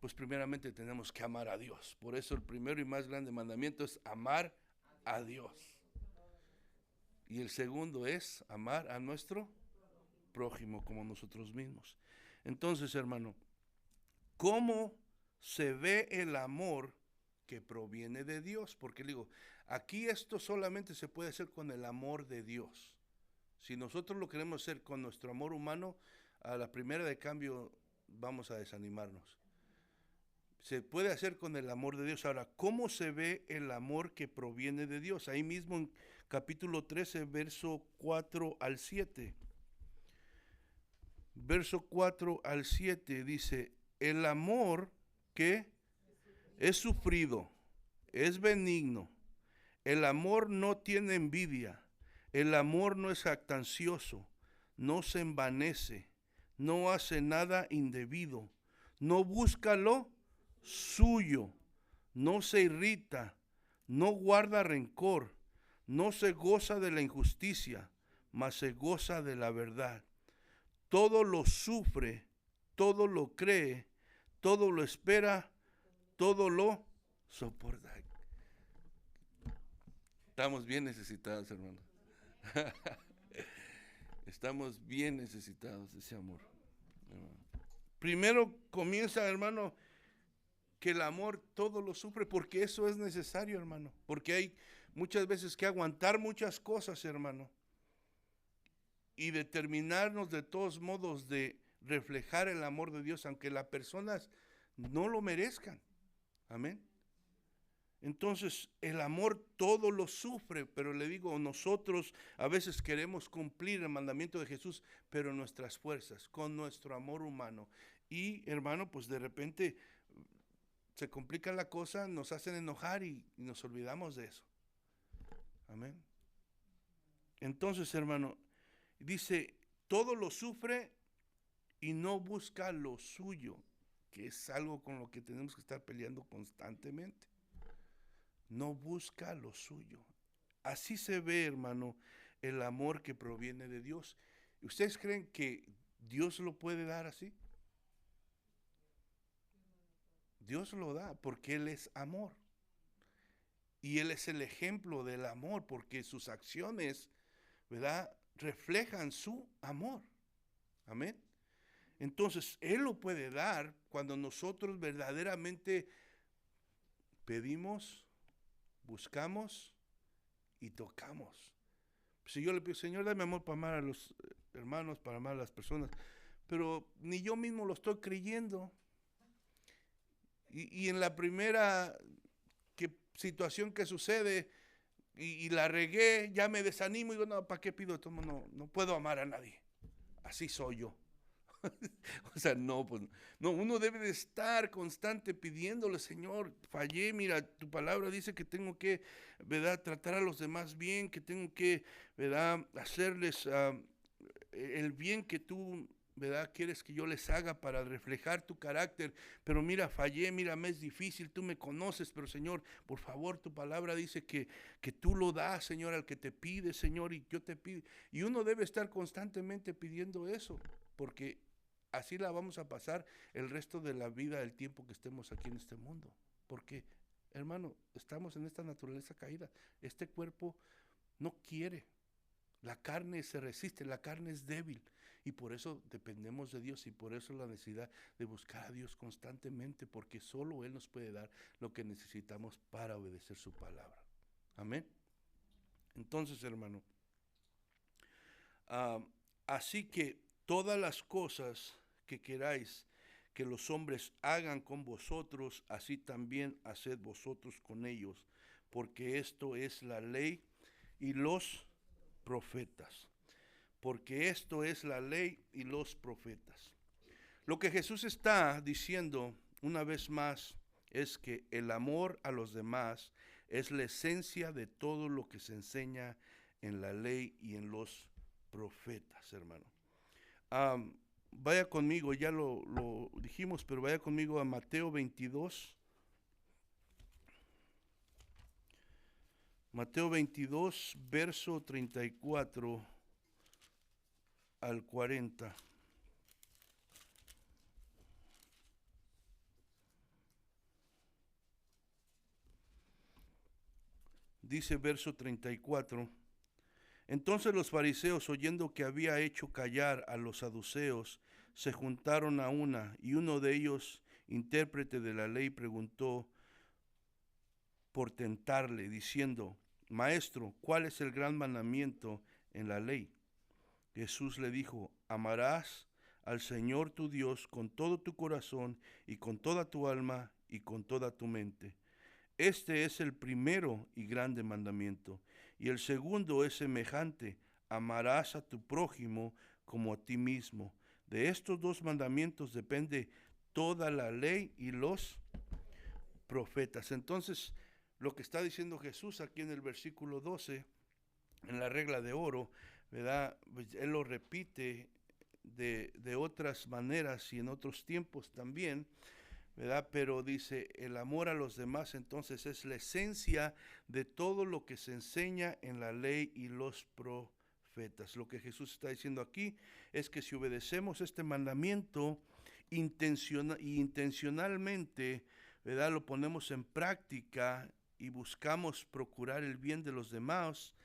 pues primeramente tenemos que amar a Dios. Por eso el primero y más grande mandamiento es amar a Dios. Y el segundo es amar a nuestro prójimo como nosotros mismos. Entonces, hermano, ¿cómo se ve el amor que proviene de Dios? Porque digo, aquí esto solamente se puede hacer con el amor de Dios. Si nosotros lo queremos hacer con nuestro amor humano, a la primera de cambio vamos a desanimarnos. Se puede hacer con el amor de Dios. Ahora, ¿cómo se ve el amor que proviene de Dios? Ahí mismo en capítulo 13, verso 4 al 7. Verso 4 al 7 dice, el amor que es sufrido, es benigno, el amor no tiene envidia, el amor no es jactancioso, no se envanece, no hace nada indebido, no busca lo suyo, no se irrita, no guarda rencor, no se goza de la injusticia, mas se goza de la verdad. Todo lo sufre, todo lo cree, todo lo espera, todo lo soporta. Estamos bien necesitados, hermano. Estamos bien necesitados de ese amor. Primero comienza, hermano, que el amor todo lo sufre, porque eso es necesario, hermano. Porque hay muchas veces que aguantar muchas cosas, hermano. Y determinarnos de todos modos de reflejar el amor de Dios, aunque las personas no lo merezcan. Amén. Entonces, el amor todo lo sufre, pero le digo, nosotros a veces queremos cumplir el mandamiento de Jesús, pero nuestras fuerzas, con nuestro amor humano. Y, hermano, pues de repente se complica la cosa, nos hacen enojar y nos olvidamos de eso. Amén. Entonces, hermano, dice, todo lo sufre y no busca lo suyo, que es algo con lo que tenemos que estar peleando constantemente. No busca lo suyo. Así se ve, hermano, el amor que proviene de Dios. ¿Ustedes creen que Dios lo puede dar así? Dios lo da porque Él es amor. Y Él es el ejemplo del amor porque sus acciones, ¿verdad?, reflejan su amor. Amén. Entonces, Él lo puede dar cuando nosotros verdaderamente pedimos, buscamos y tocamos. Si yo le pido, Señor, dame amor para amar a los hermanos, para amar a las personas, pero ni yo mismo lo estoy creyendo. Y en la primera situación que sucede y la regué, ya me desanimo y digo, no, ¿para qué pido? No puedo amar a nadie. Así soy yo. O sea, no, pues, no, uno debe de estar constante pidiéndole, Señor, fallé, mira, tu palabra dice que tengo que, ¿verdad?, tratar a los demás bien, que tengo que, ¿verdad?, hacerles el bien que tú, ¿verdad?, quieres que yo les haga para reflejar tu carácter, pero mira, fallé, mira, me es difícil, tú me conoces, pero Señor, por favor, tu palabra dice que tú lo das, Señor, al que te pide, Señor, y yo te pido, y uno debe estar constantemente pidiendo eso, porque así la vamos a pasar el resto de la vida, el tiempo que estemos aquí en este mundo. Porque, hermano, estamos en esta naturaleza caída. Este cuerpo no quiere. La carne se resiste, la carne es débil. Y por eso dependemos de Dios y por eso la necesidad de buscar a Dios constantemente, porque solo Él nos puede dar lo que necesitamos para obedecer su palabra. Amén. Entonces, hermano, así que todas las cosas que queráis que los hombres hagan con vosotros, así también haced vosotros con ellos, porque esto es la ley y los profetas. Porque esto es la ley y los profetas. Lo que Jesús está diciendo una vez más es que el amor a los demás es la esencia de todo lo que se enseña en la ley y en los profetas, hermano. Vaya conmigo, ya lo dijimos, pero vaya conmigo a Mateo 22. Mateo 22, verso 34 al 40. Dice verso 34. Entonces los fariseos, oyendo que había hecho callar a los saduceos, se juntaron a una, y uno de ellos, intérprete de la ley, preguntó por tentarle, diciendo: Maestro, ¿cuál es el gran mandamiento en la ley? Jesús le dijo: amarás al Señor tu Dios con todo tu corazón y con toda tu alma y con toda tu mente. Este es el primero y grande mandamiento. Y el segundo es semejante: amarás a tu prójimo como a ti mismo. De estos dos mandamientos depende toda la ley y los profetas. Entonces, lo que está diciendo Jesús aquí en el versículo 12, en la regla de oro, ¿verdad? Pues él lo repite de otras maneras y en otros tiempos también, ¿verdad? Pero dice, el amor a los demás entonces es la esencia de todo lo que se enseña en la ley y los profetas. Lo que Jesús está diciendo aquí es que si obedecemos este mandamiento intencionalmente, ¿verdad? Lo ponemos en práctica y buscamos procurar el bien de los demás,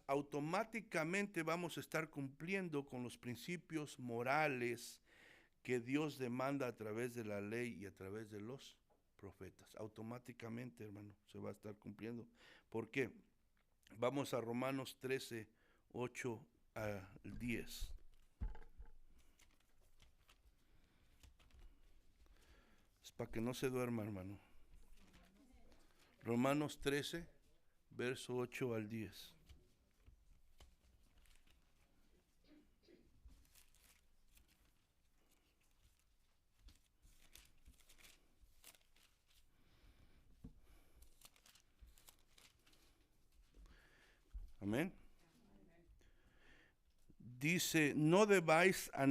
automáticamente vamos a estar cumpliendo con los principios morales que Dios demanda a través de la ley y a través de los profetas. Automáticamente, hermano, se va a estar cumpliendo. ¿Por qué? Vamos a Romanos 13, 8 al 10. Es para que no se duerma, hermano. Romanos 13, verso 8 al 10. Amén. Dice, no debáis a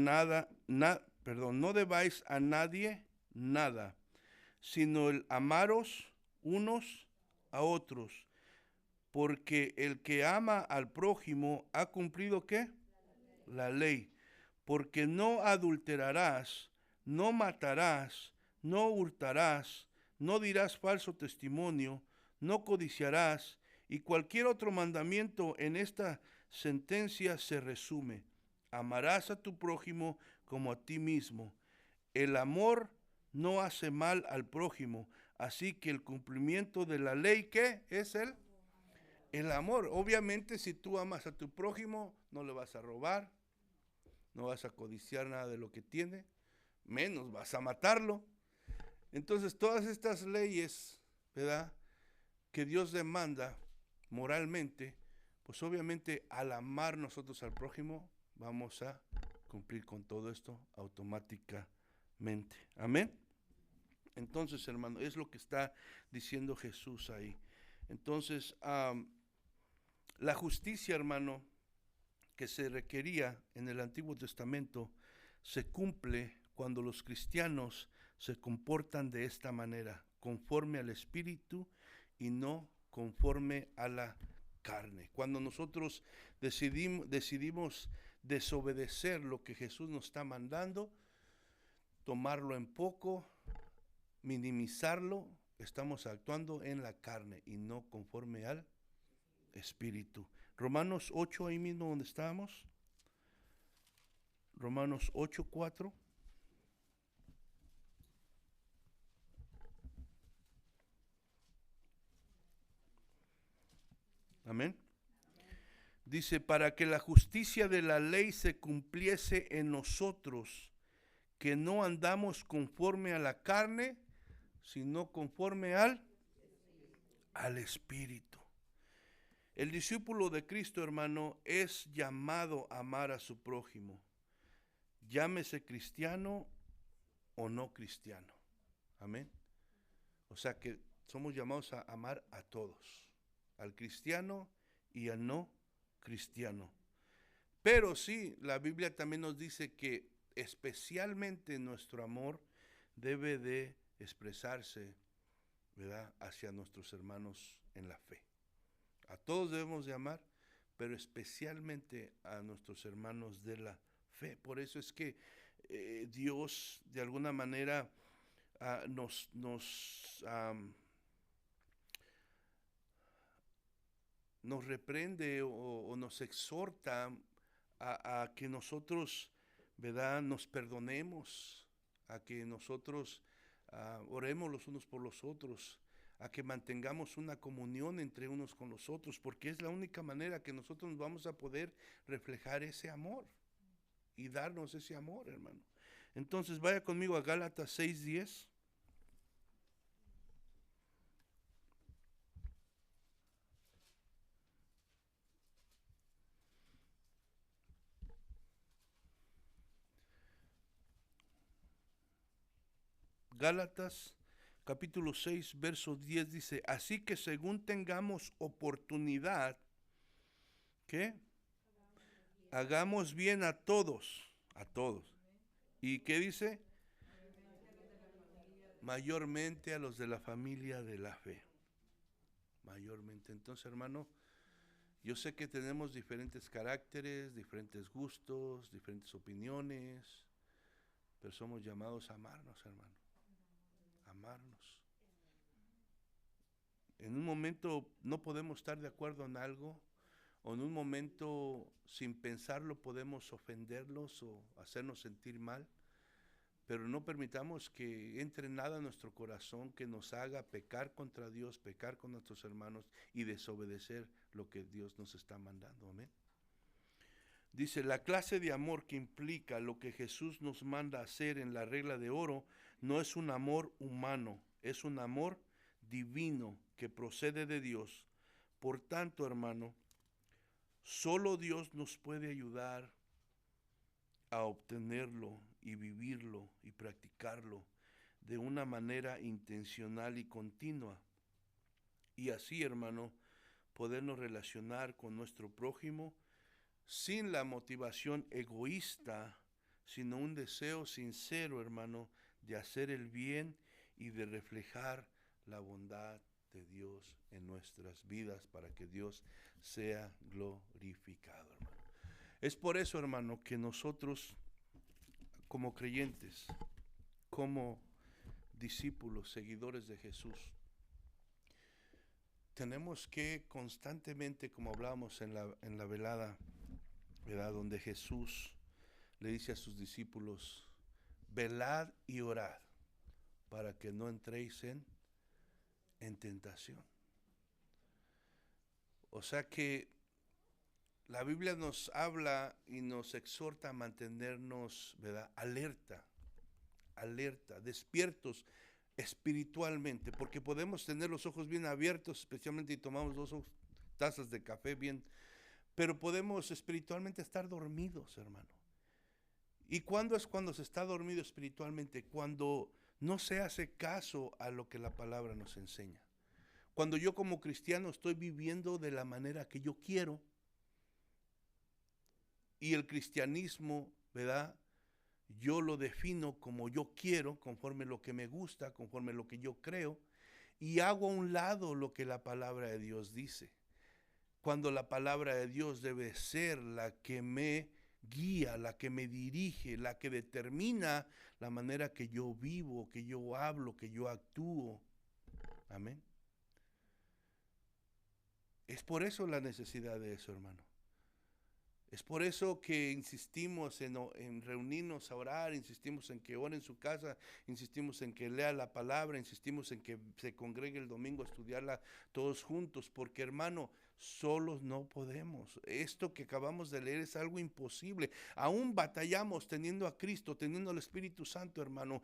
nadie nada, sino el amaros unos a otros, porque el que ama al prójimo ha cumplido ¿qué? La ley. Porque no adulterarás, no matarás, no hurtarás, no dirás falso testimonio, no codiciarás, y cualquier otro mandamiento en esta sentencia se resume: amarás a tu prójimo como a ti mismo. El amor no hace mal al prójimo, así que el cumplimiento de la ley, ¿qué es el amor? Obviamente, si tú amas a tu prójimo, no le vas a robar, no vas a codiciar nada de lo que tiene, menos vas a matarlo. Entonces, todas estas leyes, ¿verdad?, que Dios demanda moralmente, pues obviamente al amar nosotros al prójimo, vamos a cumplir con todo esto automáticamente. Amén. Entonces, hermano, es lo que está diciendo Jesús ahí. Entonces, la justicia, hermano, que se requería en el Antiguo Testamento, se cumple cuando los cristianos se comportan de esta manera, conforme al Espíritu y no conforme a la carne. Cuando nosotros decidimos desobedecer lo que Jesús nos está mandando, tomarlo en poco, minimizarlo, estamos actuando en la carne y no conforme al Espíritu. Romanos 8, ahí mismo donde estábamos. Romanos 8, 4. Amén. Dice, para que la justicia de la ley se cumpliese en nosotros, que no andamos conforme a la carne, sino conforme al Espíritu. El discípulo de Cristo, hermano, es llamado a amar a su prójimo, llámese cristiano o no cristiano. Amén. O sea que somos llamados a amar a todos, al cristiano y al no cristiano. Pero sí, la Biblia también nos dice que especialmente nuestro amor debe de expresarse, ¿verdad?, hacia nuestros hermanos en la fe. A todos debemos de amar, pero especialmente a nuestros hermanos de la fe. Por eso es que Dios de alguna manera nos reprende o nos exhorta a que nosotros, ¿verdad?, nos perdonemos, a que nosotros oremos los unos por los otros, a que mantengamos una comunión entre unos con los otros, porque es la única manera que nosotros vamos a poder reflejar ese amor y darnos ese amor, hermano. Entonces vaya conmigo a Gálatas 6:10. Gálatas capítulo 6, verso 10 dice, así que según tengamos oportunidad, ¿qué? Hagamos bien a todos, a todos. ¿Y qué dice? Mayormente a los de la familia de la fe. Mayormente. Entonces, hermano, yo sé que tenemos diferentes caracteres, diferentes gustos, diferentes opiniones, pero somos llamados a amarnos, hermano. Amarnos. En un momento no podemos estar de acuerdo en algo, o en un momento sin pensarlo podemos ofenderlos o hacernos sentir mal, pero no permitamos que entre nada en nuestro corazón que nos haga pecar contra Dios, pecar con nuestros hermanos y desobedecer lo que Dios nos está mandando. Amén. Dice, la clase de amor que implica lo que Jesús nos manda hacer en la regla de oro no es un amor humano, es un amor divino que procede de Dios. Por tanto, hermano, solo Dios nos puede ayudar a obtenerlo y vivirlo y practicarlo de una manera intencional y continua. Y así, hermano, podernos relacionar con nuestro prójimo sin la motivación egoísta, sino un deseo sincero, hermano, de hacer el bien y de reflejar la bondad de Dios en nuestras vidas para que Dios sea glorificado, hermano. Es por eso, hermano, que nosotros, como creyentes, como discípulos, seguidores de Jesús, tenemos que constantemente, como hablábamos en la velada, ¿verdad?, donde Jesús le dice a sus discípulos, velad y orad para que no entréis en tentación. O sea que la Biblia nos habla y nos exhorta a mantenernos, ¿verdad?, alerta, despiertos espiritualmente, porque podemos tener los ojos bien abiertos, especialmente si tomamos 2 tazas de café bien, pero podemos espiritualmente estar dormidos, hermano. ¿Y cuándo es cuando se está dormido espiritualmente? Cuando no se hace caso a lo que la palabra nos enseña. Cuando yo como cristiano estoy viviendo de la manera que yo quiero, y el cristianismo, ¿verdad?, yo lo defino como yo quiero, conforme lo que me gusta, conforme lo que yo creo, y hago a un lado lo que la palabra de Dios dice. Cuando la palabra de Dios debe ser la que me guía, la que me dirige, la que determina la manera que yo vivo, que yo hablo, que yo actúo. Amén. Es por eso la necesidad de eso, hermano. Es por eso que insistimos en reunirnos a orar, insistimos en que ore en su casa, insistimos en que lea la palabra, insistimos en que se congregue el domingo a estudiarla todos juntos, porque, hermano, Solos no podemos. Esto que acabamos de leer es algo imposible. Aún batallamos teniendo a Cristo, teniendo al Espíritu Santo, hermano.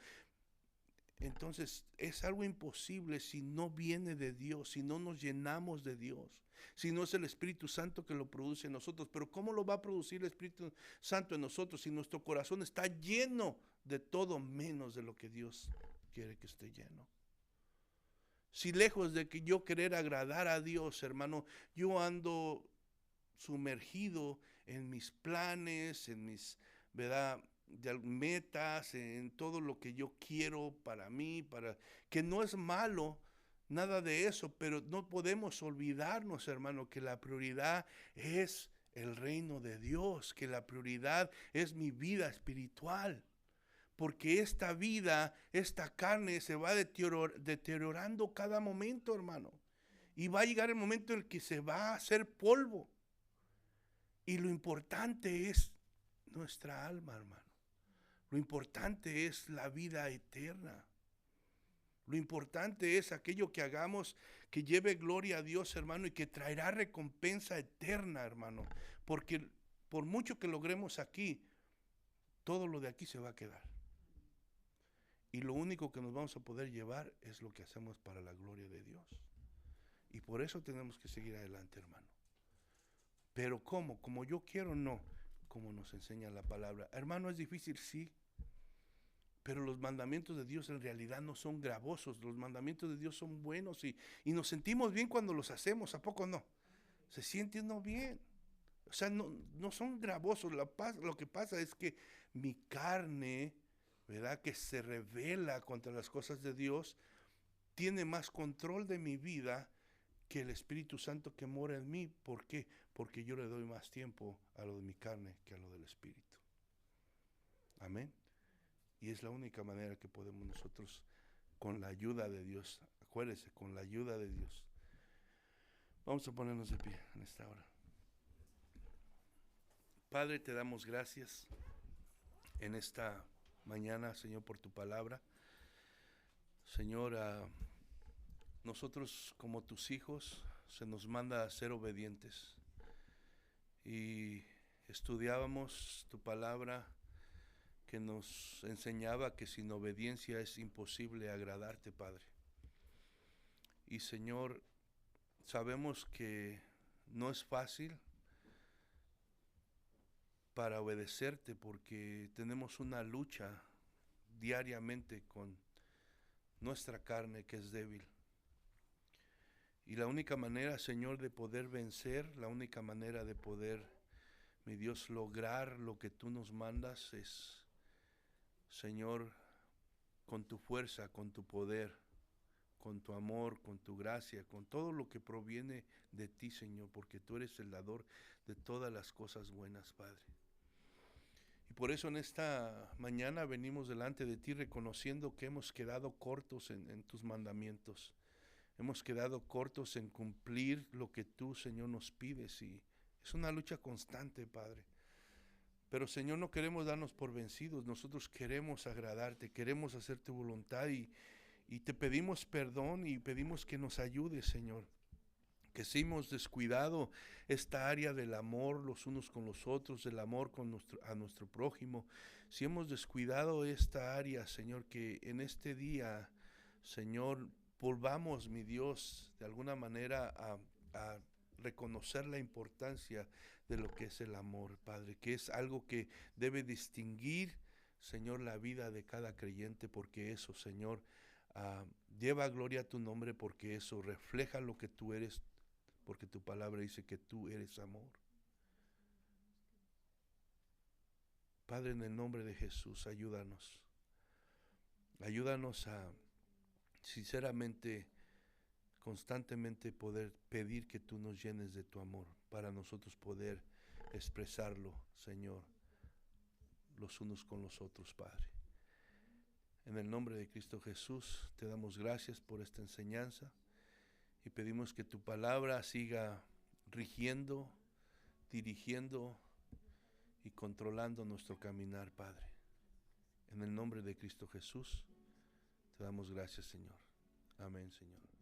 Entonces es algo imposible si no viene de Dios, si no nos llenamos de Dios, si no es el Espíritu Santo que lo produce en nosotros. Pero ¿cómo lo va a producir el Espíritu Santo en nosotros si nuestro corazón está lleno de todo menos de lo que Dios quiere que esté lleno? Si lejos de que yo querer agradar a Dios, hermano, yo ando sumergido en mis planes, en mis, ¿verdad?, de metas, en todo lo que yo quiero para mí, que no es malo, nada de eso, pero no podemos olvidarnos, hermano, que la prioridad es el reino de Dios, que la prioridad es mi vida espiritual. Porque esta vida, esta carne se va deteriorando cada momento, hermano. Y va a llegar el momento en el que se va a hacer polvo. Y lo importante es nuestra alma, hermano. Lo importante es la vida eterna. Lo importante es aquello que hagamos que lleve gloria a Dios, hermano, y que traerá recompensa eterna, hermano. Porque por mucho que logremos aquí, todo lo de aquí se va a quedar. Y lo único que nos vamos a poder llevar es lo que hacemos para la gloria de Dios. Y por eso tenemos que seguir adelante, hermano. Pero ¿cómo? ¿Como yo quiero? No. Como nos enseña la palabra. Hermano, es difícil, sí. Pero los mandamientos de Dios en realidad no son gravosos. Los mandamientos de Dios son buenos y nos sentimos bien cuando los hacemos. ¿A poco no? Se siente uno bien. O sea, no son gravosos. Lo que pasa es que mi carne, ¿verdad?, que se rebela contra las cosas de Dios, tiene más control de mi vida que el Espíritu Santo que mora en mí. ¿Por qué? Porque yo le doy más tiempo a lo de mi carne que a lo del Espíritu. Amén. Y es la única manera que podemos nosotros, con la ayuda de Dios, acuérdese, con la ayuda de Dios. Vamos a ponernos de pie en esta hora. Padre, te damos gracias en esta mañana, Señor, por tu palabra. Señor, nosotros como tus hijos se nos manda a ser obedientes. Y estudiábamos tu palabra que nos enseñaba que sin obediencia es imposible agradarte, Padre. Y Señor, sabemos que no es fácil para obedecerte porque tenemos una lucha diariamente con nuestra carne que es débil. Y la única manera, Señor, de poder vencer, la única manera de poder, mi Dios, lograr lo que tú nos mandas es, Señor, con tu fuerza, con tu poder, con tu amor, con tu gracia, con todo lo que proviene de ti, Señor, porque tú eres el dador de todas las cosas buenas, Padre. Y por eso en esta mañana venimos delante de ti reconociendo que hemos quedado cortos en tus mandamientos. Hemos quedado cortos en cumplir lo que tú, Señor, nos pides. Y es una lucha constante, Padre. Pero, Señor, no queremos darnos por vencidos. Nosotros queremos agradarte, queremos hacer tu voluntad y te pedimos perdón y pedimos que nos ayudes, Señor. Que si hemos descuidado esta área del amor los unos con los otros, del amor a nuestro prójimo, si hemos descuidado esta área, Señor, que en este día, Señor, volvamos, mi Dios, de alguna manera a reconocer la importancia de lo que es el amor, Padre, que es algo que debe distinguir, Señor, la vida de cada creyente, porque eso, Señor, lleva gloria a tu nombre, porque eso refleja lo que tú eres, porque tu palabra dice que tú eres amor. Padre, en el nombre de Jesús, ayúdanos. Ayúdanos a sinceramente, constantemente poder pedir que tú nos llenes de tu amor para nosotros poder expresarlo, Señor, los unos con los otros, Padre. En el nombre de Cristo Jesús te damos gracias por esta enseñanza y pedimos que tu palabra siga rigiendo, dirigiendo y controlando nuestro caminar, Padre. En el nombre de Cristo Jesús te damos gracias, Señor. Amén, Señor.